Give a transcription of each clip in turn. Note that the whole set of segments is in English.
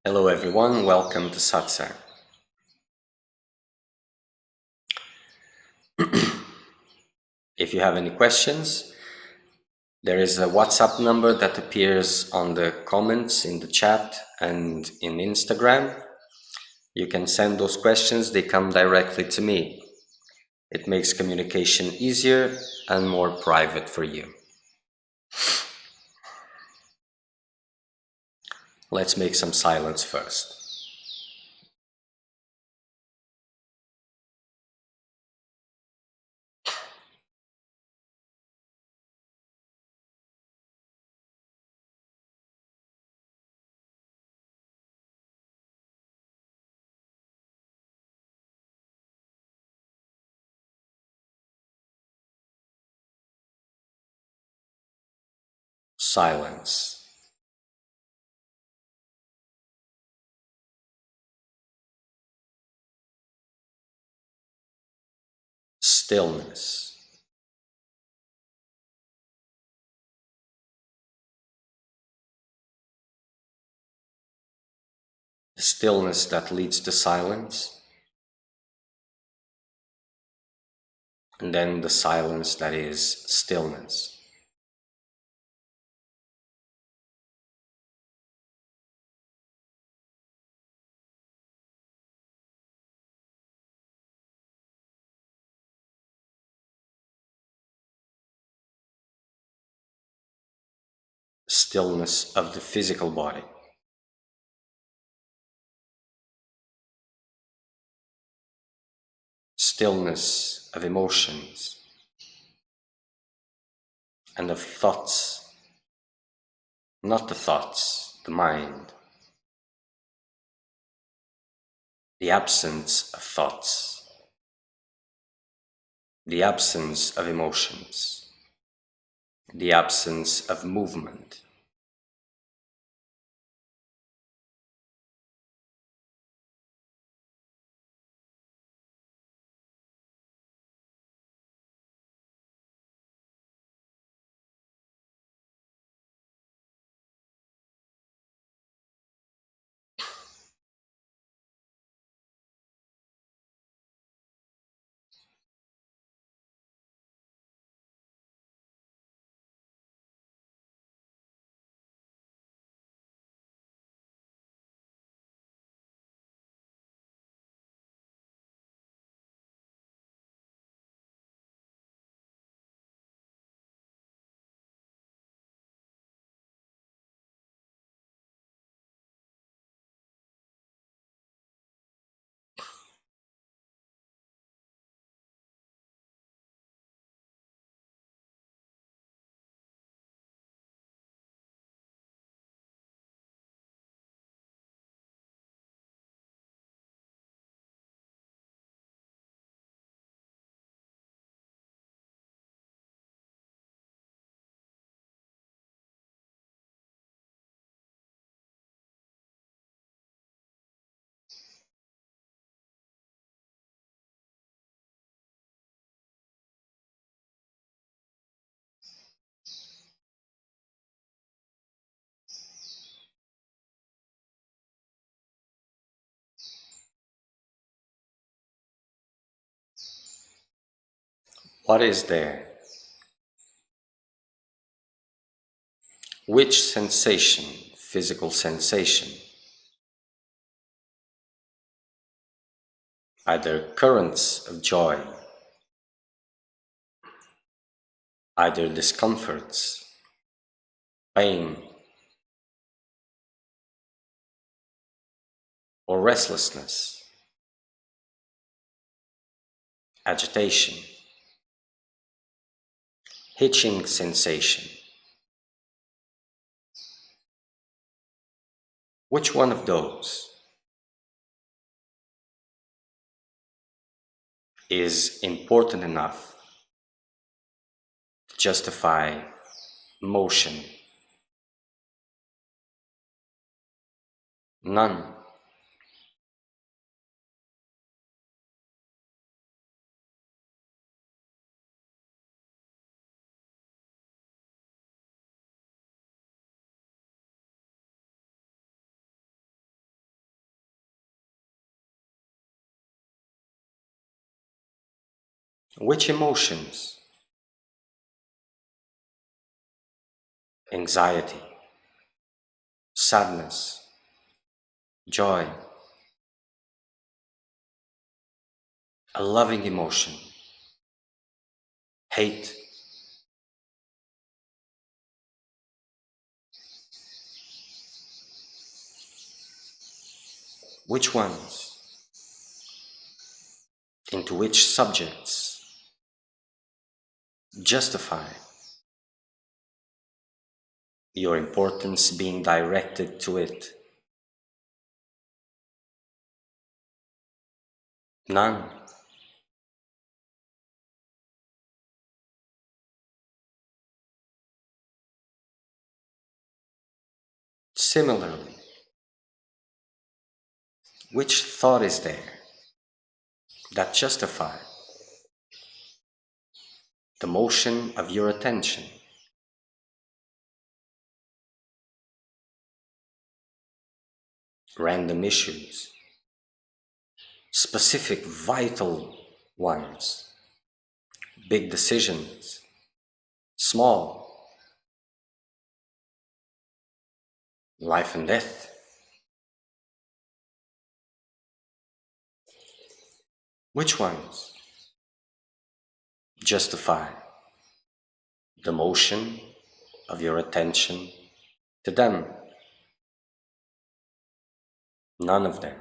Hello everyone, welcome to Satsang. If you have any questions, there is a WhatsApp number that appears on the comments in the chat and in Instagram. You can send those questions, they come directly to me. It makes communication easier and more private for you. Let's make some silence first. Silence. Stillness. The stillness that leads to silence, and then the silence that is stillness. Stillness of the physical body. Stillness of emotions and of thoughts, not the thoughts, the mind. The absence of thoughts, the absence of emotions, the absence of movement. What is there? Which sensation, physical sensation? Either currents of joy, either discomforts, pain, or restlessness, agitation, hitching sensation. Which one of those is important enough to justify motion? None. Which emotions? Anxiety, sadness, joy, a loving emotion, hate. Which ones? Into which subjects? Justify your importance being directed to it. None. Similarly, which thought is there that justifies the motion of your attention? Random issues, specific vital ones, big decisions, small, life and death. Which ones justify the motion of your attention to them? None of them.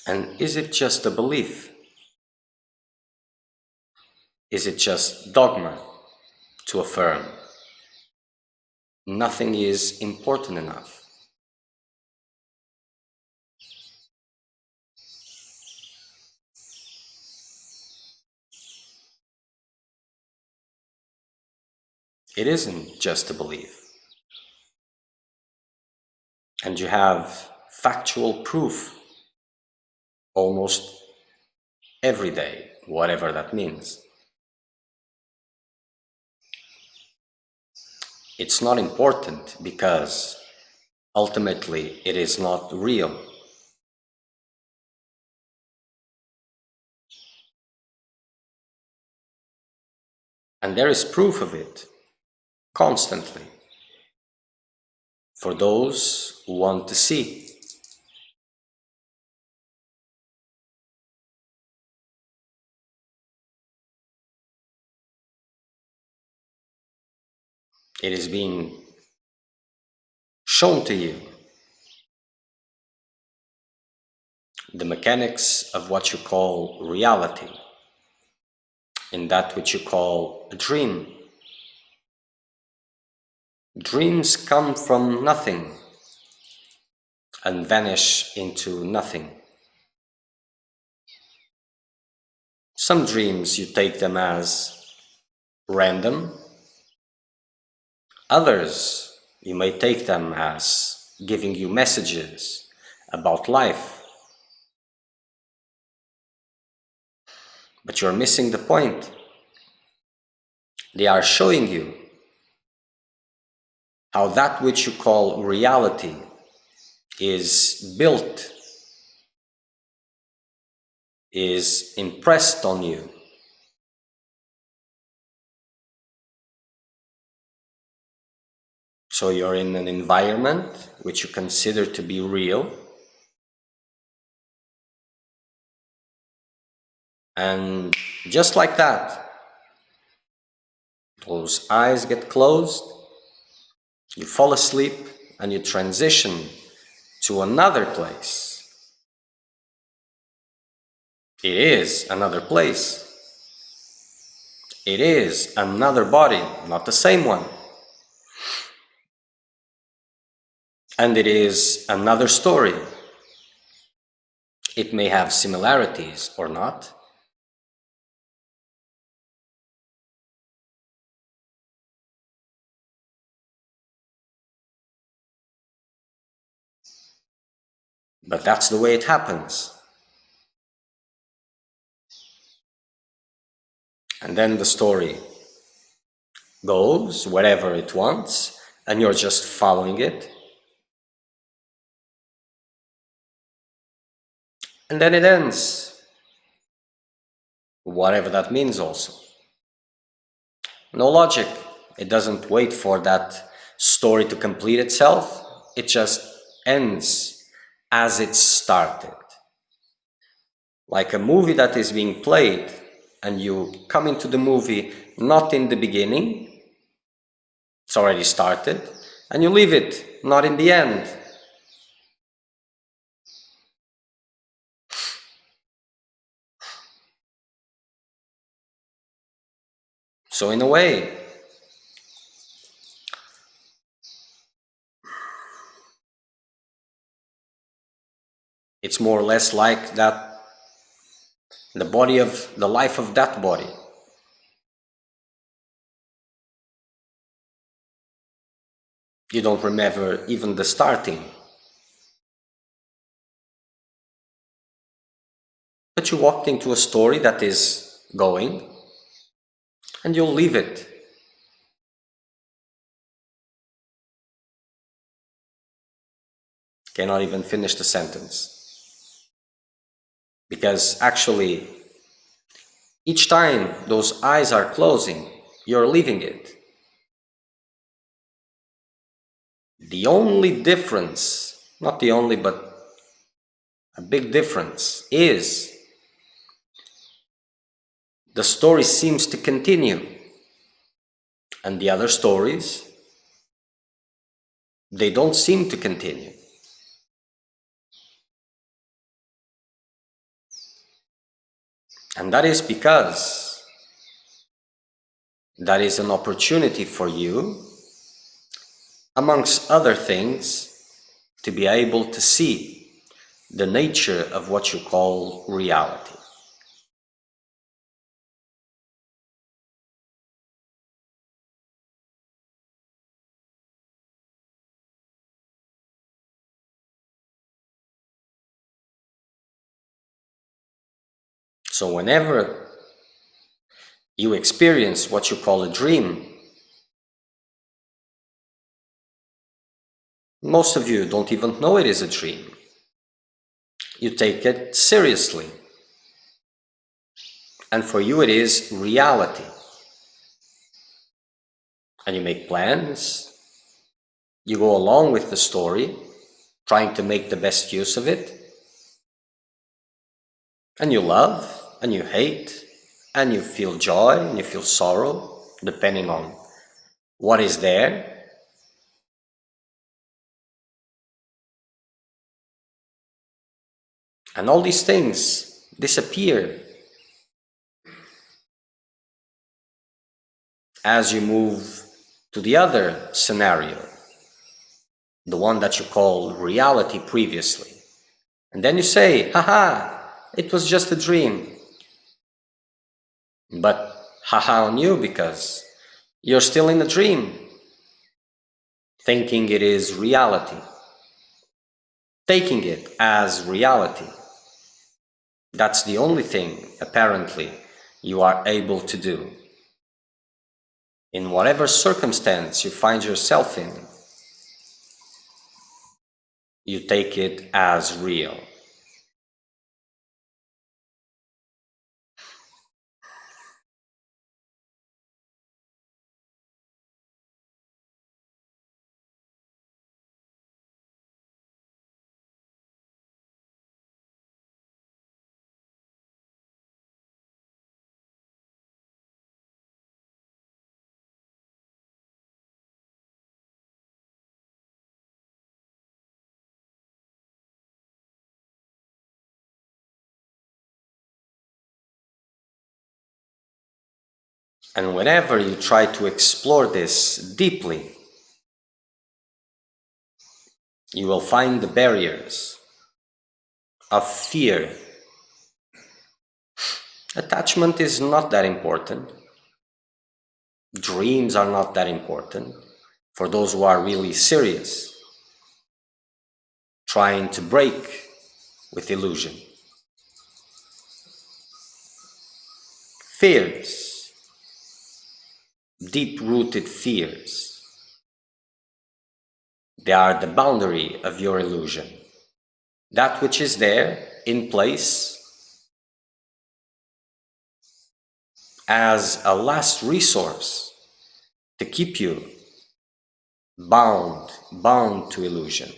And is it just a belief? Is it just dogma to affirm nothing is important enough? It isn't just a belief. And you have factual proof almost every day, whatever that means. It's not important because ultimately it is not real. And there is proof of it constantly for those who want to see. It is being shown to you the mechanics of what you call reality, in that which you call a dream. Dreams come from nothing and vanish into nothing. Some dreams you take them as random, others you may take them as giving you messages about life. But you're missing the point. They are showing you how that which you call reality is built, is impressed on you. So you're in an environment which you consider to be real, and just like that, those eyes get closed, you fall asleep, and you transition to another place. It is another place. It is another body, not the same one. And it is another story. It may have similarities or not. But that's the way it happens. And then the story goes wherever it wants, and you're just following it. And then it ends, whatever that means also. No logic. It doesn't wait for that story to complete itself. It just ends as it started. Like a movie that is being played, and you come into the movie not in the beginning, it's already started, and you leave it not in the end. So in a way, it's more or less like that, the life of that body. You don't remember even the starting. But you walked into a story that is going, and you'll leave it. Cannot even finish the sentence. Because actually, each time those eyes are closing, you're leaving it. The only difference, not the only, but a big difference, is the story seems to continue. And the other stories, they don't seem to continue. And that is because that is an opportunity for you, amongst other things, to be able to see the nature of what you call reality. So whenever you experience what you call a dream, most of you don't even know it is a dream. You take it seriously. And for you it is reality. And you make plans. You go along with the story, trying to make the best use of it. And you love, and you hate, and you feel joy, and you feel sorrow, depending on what is there. And all these things disappear as you move to the other scenario, the one that you called reality previously. And then you say, haha, it was just a dream. But haha on you, because you're still in a dream, thinking it is reality, taking it as reality. That's the only thing, apparently, you are able to do. In whatever circumstance you find yourself in, you take it as real. And whenever you try to explore this deeply, you will find the barriers of fear. Attachment is not that important. Dreams are not that important for those who are really serious, trying to break with illusion. Fears, deep-rooted fears, they are the boundary of your illusion. That which is there, in place, as a last resource to keep you bound to illusion.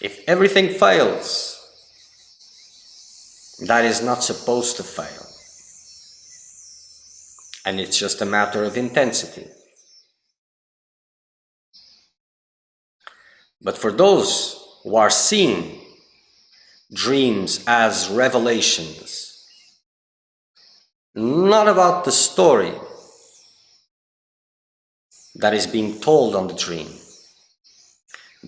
If everything fails, that is not supposed to fail. And it's just a matter of intensity. But for those who are seeing dreams as revelations, not about the story that is being told on the dream,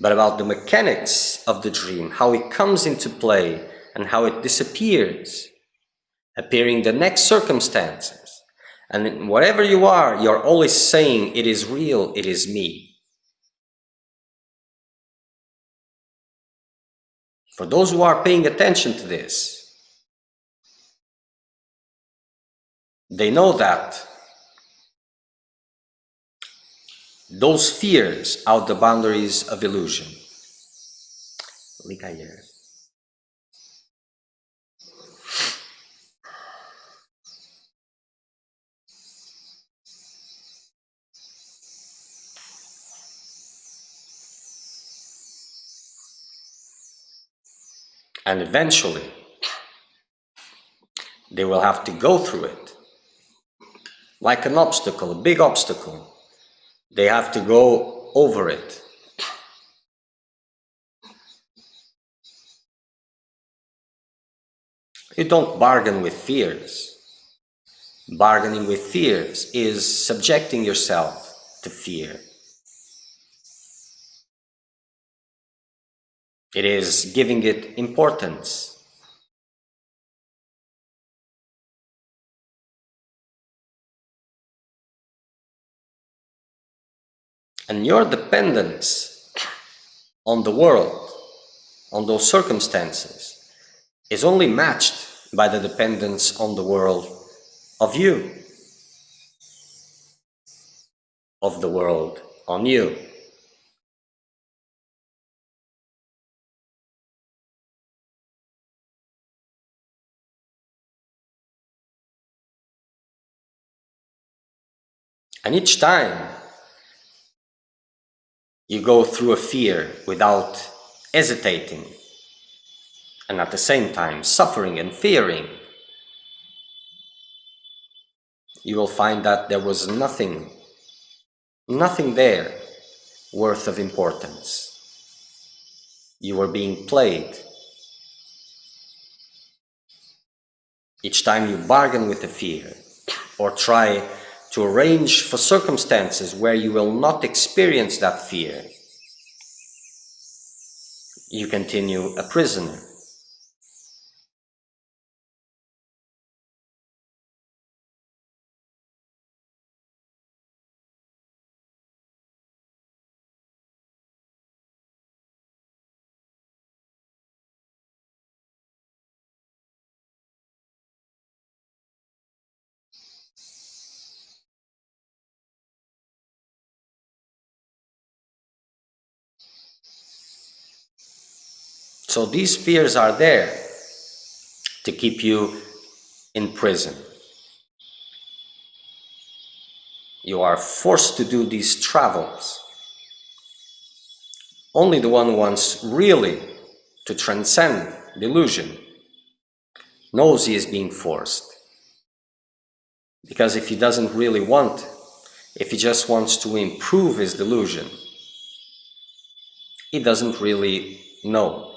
but about the mechanics of the dream, how it comes into play and how it disappears, appearing the next circumstances. And whatever you are, you're always saying, it is real, it is me. For those who are paying attention to this, they know that those fears are the boundaries of illusion. And eventually, they will have to go through it. Like an obstacle, a big obstacle. They have to go over it. You don't bargain with fears. Bargaining with fears is subjecting yourself to fear. It is giving it importance. And your dependence on the world on those circumstances is only matched by the dependence on the world of you, of the world on you. And each time you go through a fear without hesitating, and at the same time suffering and fearing, you will find that there was nothing there worth of importance. You were being played. Each time you bargain with the fear or try to arrange for circumstances where you will not experience that fear, you continue a prisoner. So these fears are there to keep you in prison. You are forced to do these travels. Only the one who wants really to transcend delusion knows he is being forced. Because if he doesn't really want, if he just wants to improve his delusion, he doesn't really know.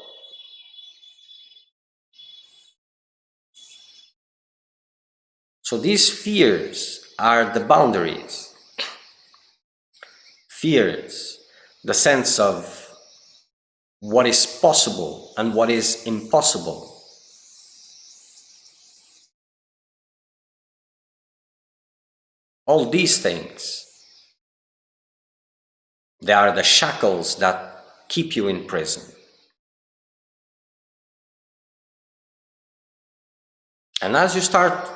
So these fears are the boundaries. Fears, the sense of what is possible and what is impossible. All these things, they are the shackles that keep you in prison. And as you start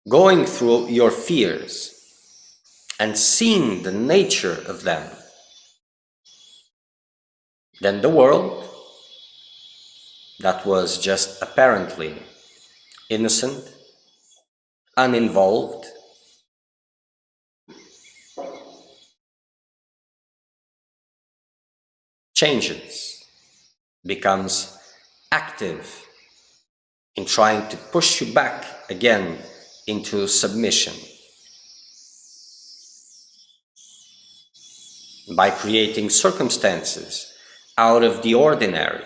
going through your fears and seeing the nature of them, then the world that was just apparently innocent, uninvolved, changes, becomes active in trying to push you back again into submission by creating circumstances out of the ordinary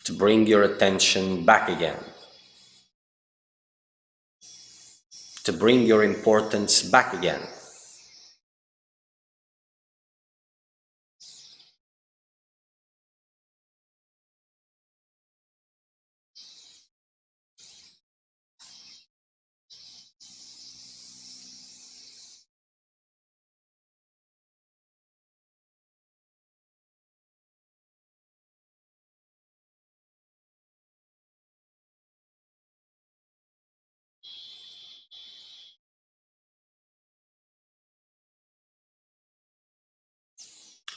to bring your attention back again, to bring your importance back again.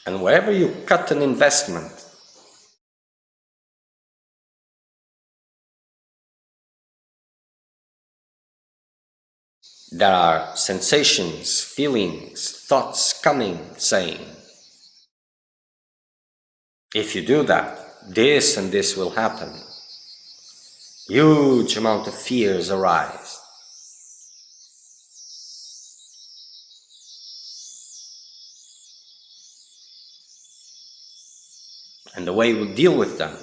And wherever you cut an investment, there are sensations, feelings, thoughts coming, saying, if you do that, this and this will happen. Huge amount of fears arise. And the way you deal with them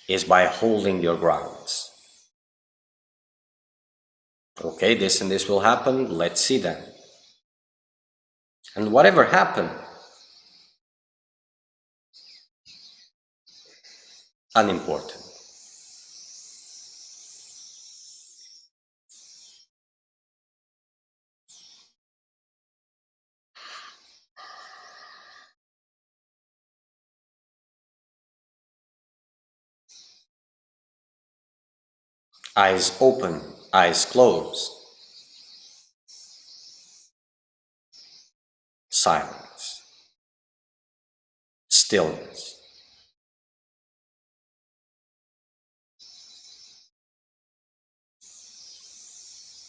is by holding your grounds. Okay, this and this will happen, let's see then. And whatever happened, unimportant. Eyes open, eyes closed. Silence. Stillness.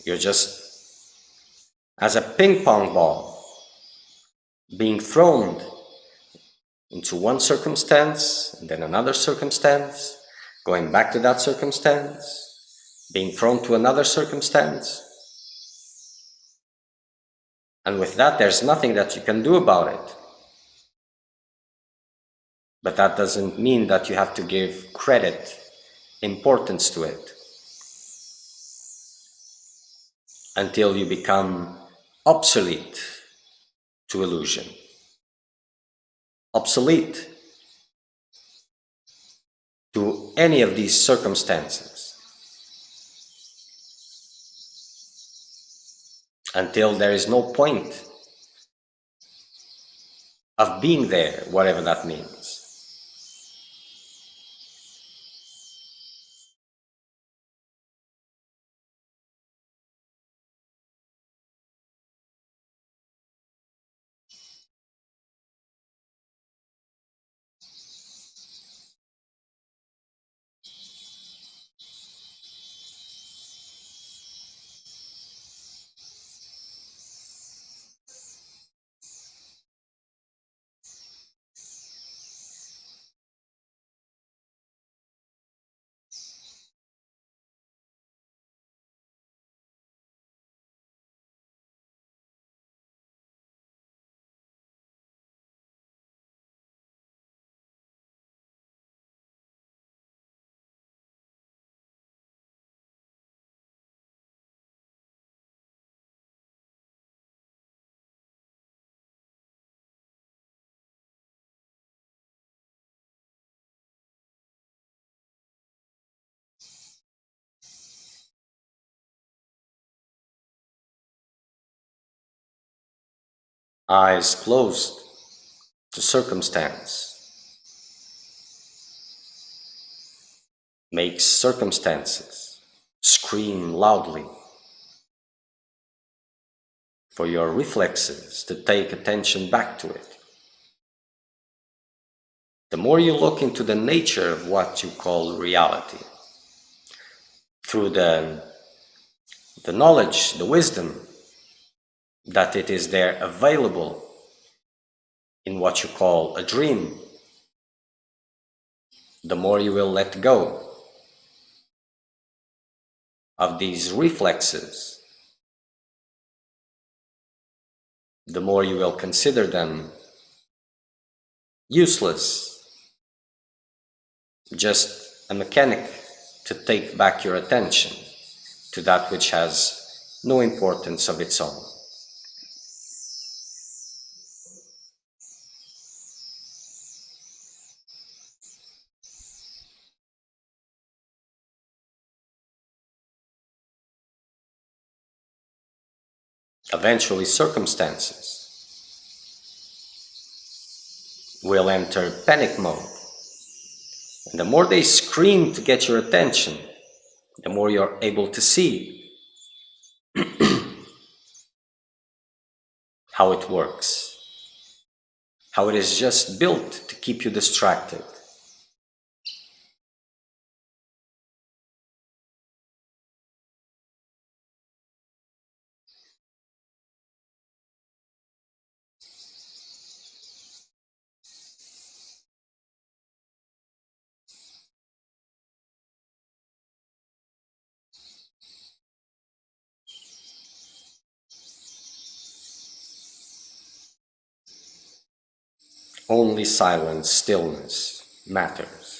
You're just as a ping pong ball being thrown into one circumstance, and then another circumstance, going back to that circumstance, being thrown to another circumstance. And with that, there's nothing that you can do about it. But that doesn't mean that you have to give credit, importance to it, until you become obsolete to illusion. Obsolete to any of these circumstances, until there is no point of being there, whatever that means. Eyes closed to circumstance makes circumstances scream loudly for your reflexes to take attention back to it. The more you look into the nature of what you call reality, through the knowledge, the wisdom that it is there available in what you call a dream, the more you will let go of these reflexes, the more you will consider them useless, just a mechanic to take back your attention to that which has no importance of its own. Eventually, circumstances will enter panic mode. And the more they scream to get your attention, the more you're able to see how it works, how it is just built to keep you distracted. Only silence, stillness matters.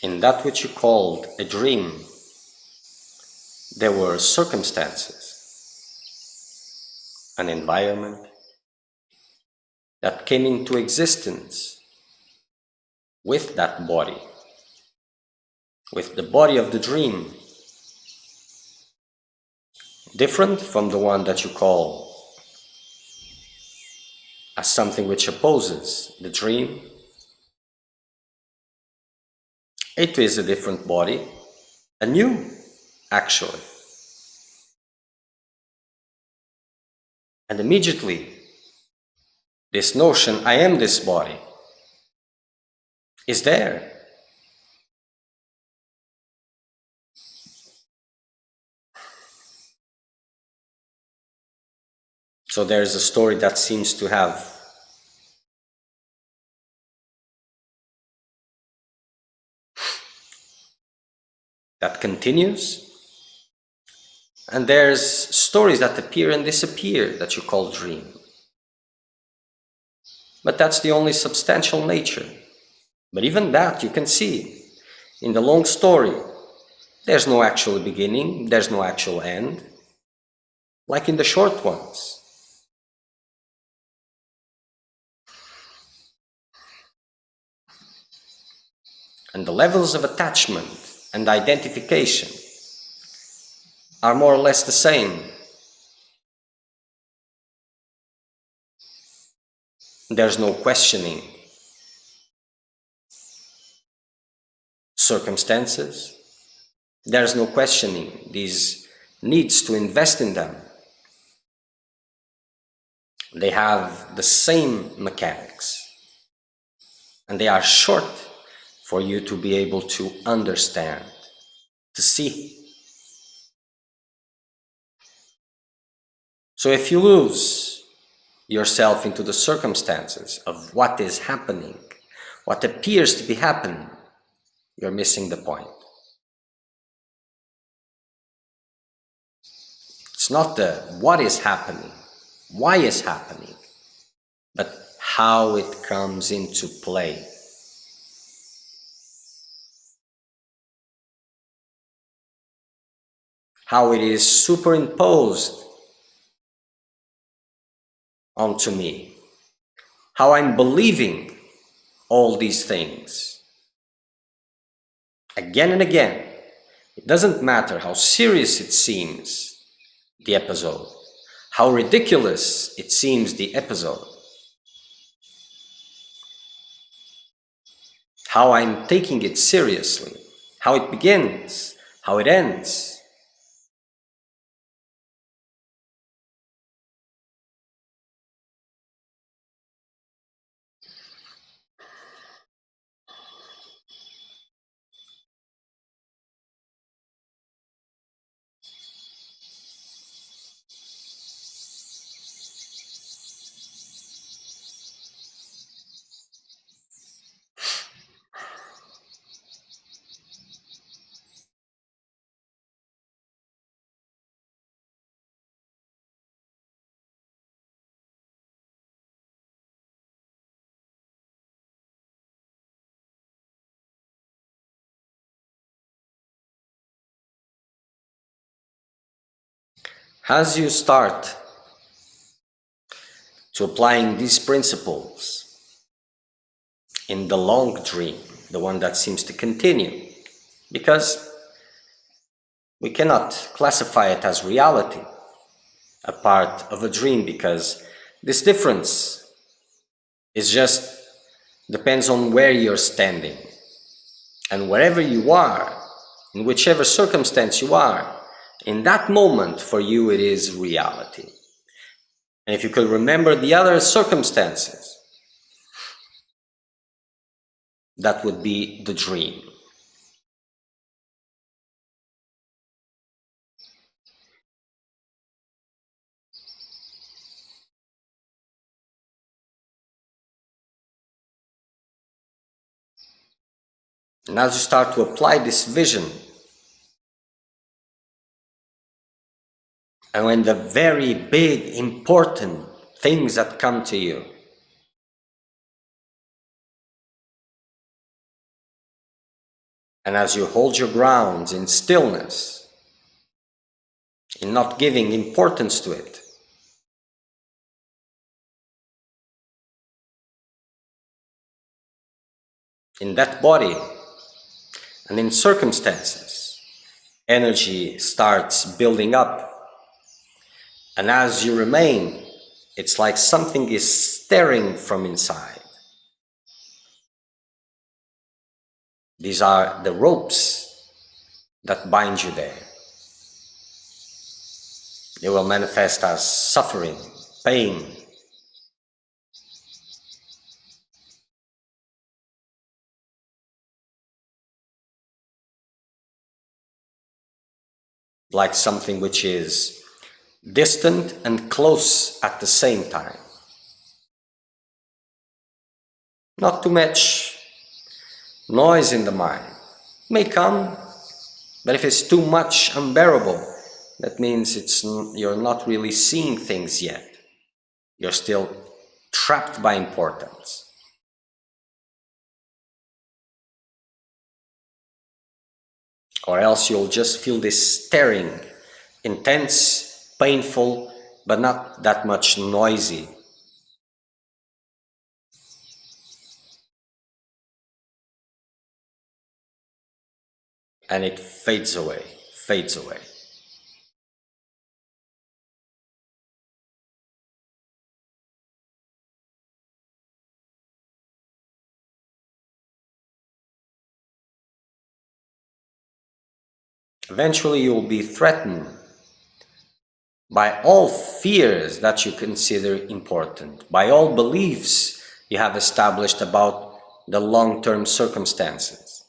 In that which you called a dream, there were circumstances, an environment that came into existence with that body, with the body of the dream, different from the one that you call as something which opposes the dream. It is a different body, a new, actually. And immediately, this notion, I am this body, is there. So there's a story that seems to have that continues, and there's stories that appear and disappear that you call dream. But that's the only substantial nature. But even that you can see in the long story. There's no actual beginning, there's no actual end, like in the short ones. And the levels of attachment and identification are more or less the same. There's no questioning circumstances. There's no questioning these needs to invest in them. They have the same mechanics, and they are short for you to be able to understand, to see. So if you lose yourself into the circumstances of what is happening, what appears to be happening, you're missing the point. It's not the what is happening, why is happening, but how it comes into play. How it is superimposed onto me. How I'm believing all these things. Again and again. It doesn't matter how serious it seems, the episode, how ridiculous it seems, the episode, how I'm taking it seriously, how it begins, how it ends. As you start to applying these principles in the long dream, the one that seems to continue, because we cannot classify it as reality, a part of a dream, because this difference is just depends on where you're standing. And wherever you are, in whichever circumstance you are, in that moment for you it is reality. And if you could remember the other circumstances, that would be the dream. And as you start to apply this vision, and when the very big, important things that come to you, and as you hold your ground in stillness, in not giving importance to it. In that body and in circumstances, energy starts building up, and as you remain, it's like something is stirring from inside. These are the ropes that bind you there. They will manifest as suffering, pain. Like something which is distant and close at the same time. Not too much noise in the mind. It may come, but if it's too much unbearable, that means you're not really seeing things yet. You're still trapped by importance. Or else you'll just feel this stirring, intense, painful, but not that much noisy. And it fades away, fades away. Eventually you will be threatened by all fears that you consider important, by all beliefs you have established about the long-term circumstances.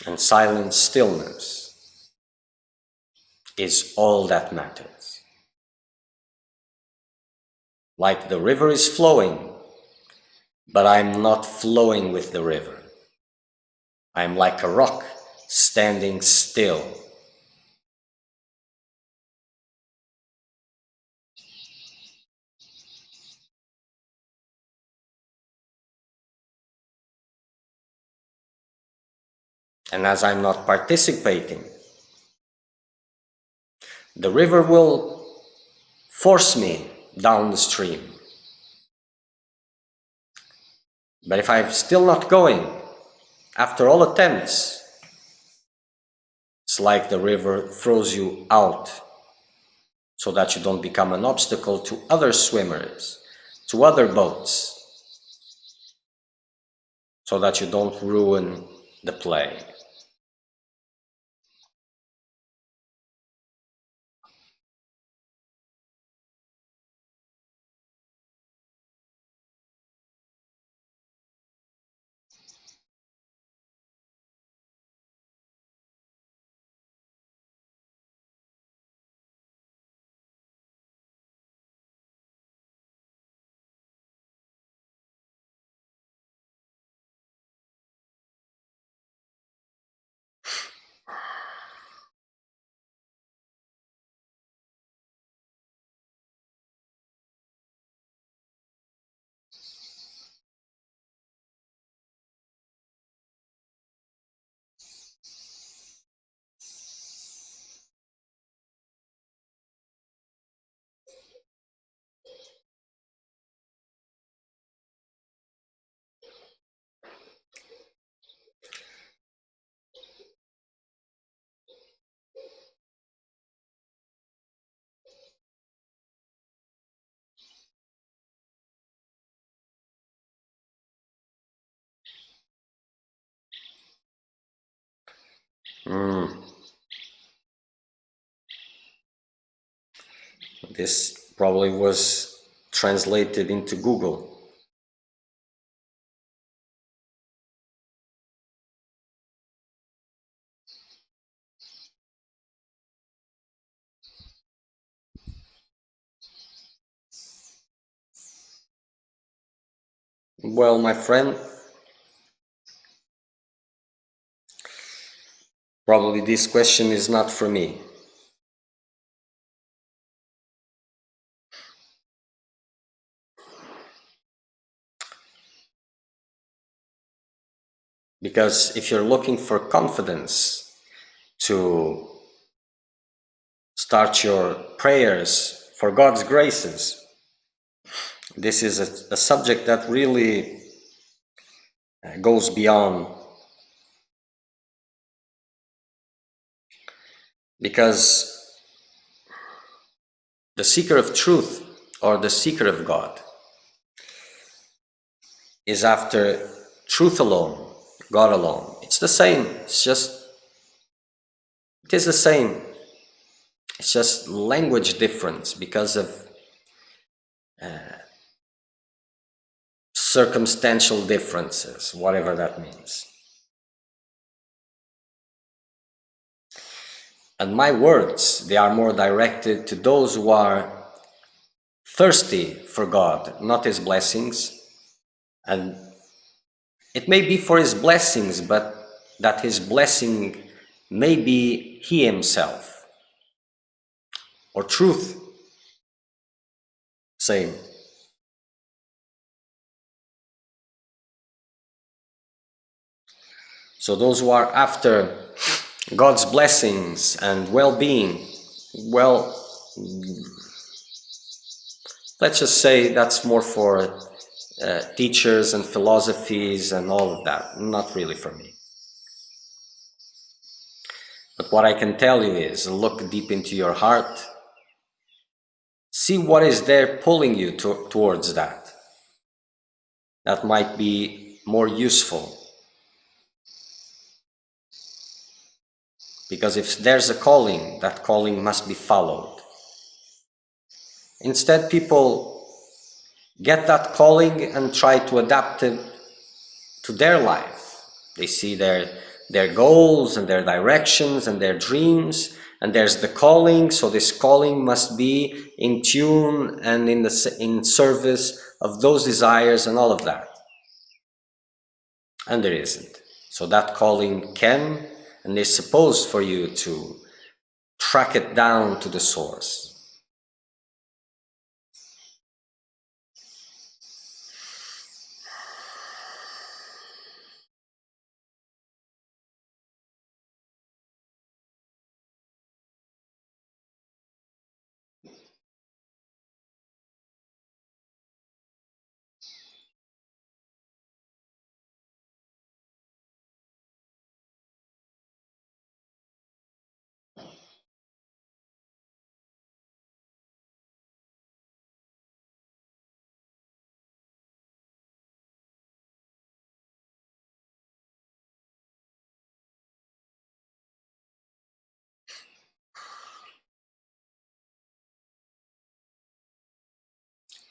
And silent stillness is all that matters. Like the river is flowing, but I'm not flowing with the river. I'm like a rock standing still. And as I'm not participating, the river will force me down the stream. But if I'm still not going, after all attempts, it's like the river throws you out so that you don't become an obstacle to other swimmers, to other boats, so that you don't ruin the play. This probably was translated into Google. Well, my friend, probably this question is not for me. Because if you're looking for confidence to start your prayers for God's graces, this is a subject that really goes beyond. Because the seeker of truth, or the seeker of God, is after truth alone, God alone. It's the same. It is the same. It's just language difference because of circumstantial differences, whatever that means. And my words, they are more directed to those who are thirsty for God, not His blessings. And it may be for His blessings, but that His blessing may be He Himself. Or truth, same. So those who are after God's blessings and well-being, well, let's just say that's more for teachers and philosophies and all of that, not really for me. But what I can tell you is, look deep into your heart, see what is there pulling you towards that. That might be more useful. Because if there's a calling, that calling must be followed. Instead, people get that calling and try to adapt it to their life. They see their goals and their directions and their dreams, and there's the calling, so this calling must be in tune and in service of those desires and all of that. And there isn't. So that calling can and is supposed for you to track it down to the source.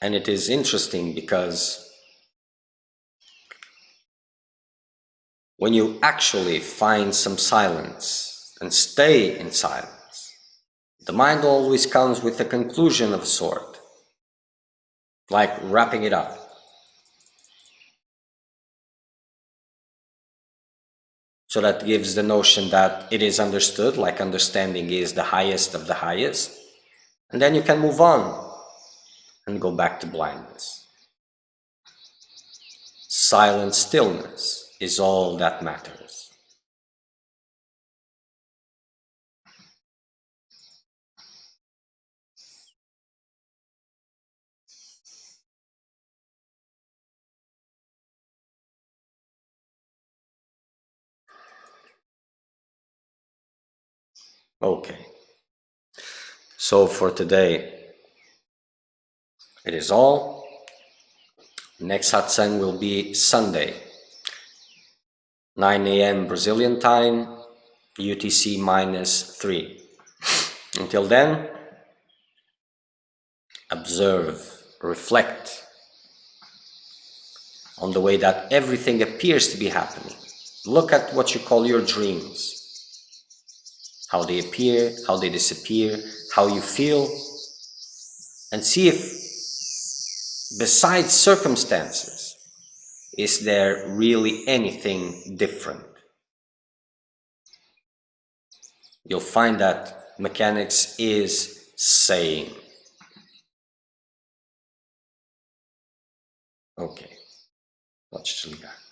And it is interesting because when you actually find some silence and stay in silence, the mind always comes with a conclusion of a sort, like wrapping it up. So that gives the notion that it is understood, like understanding is the highest of the highest, and then you can move on and go back to blindness. Silent stillness is all that matters. Okay. So for today, it is all. Next satsang will be Sunday, 9 a.m. Brazilian time, UTC -3. Until then, observe, reflect on the way that everything appears to be happening. Look at what you call your dreams, how they appear, how they disappear, how you feel, and see if, besides circumstances, is there really anything different? You'll find that mechanics is saying. Okay, let's just leave that.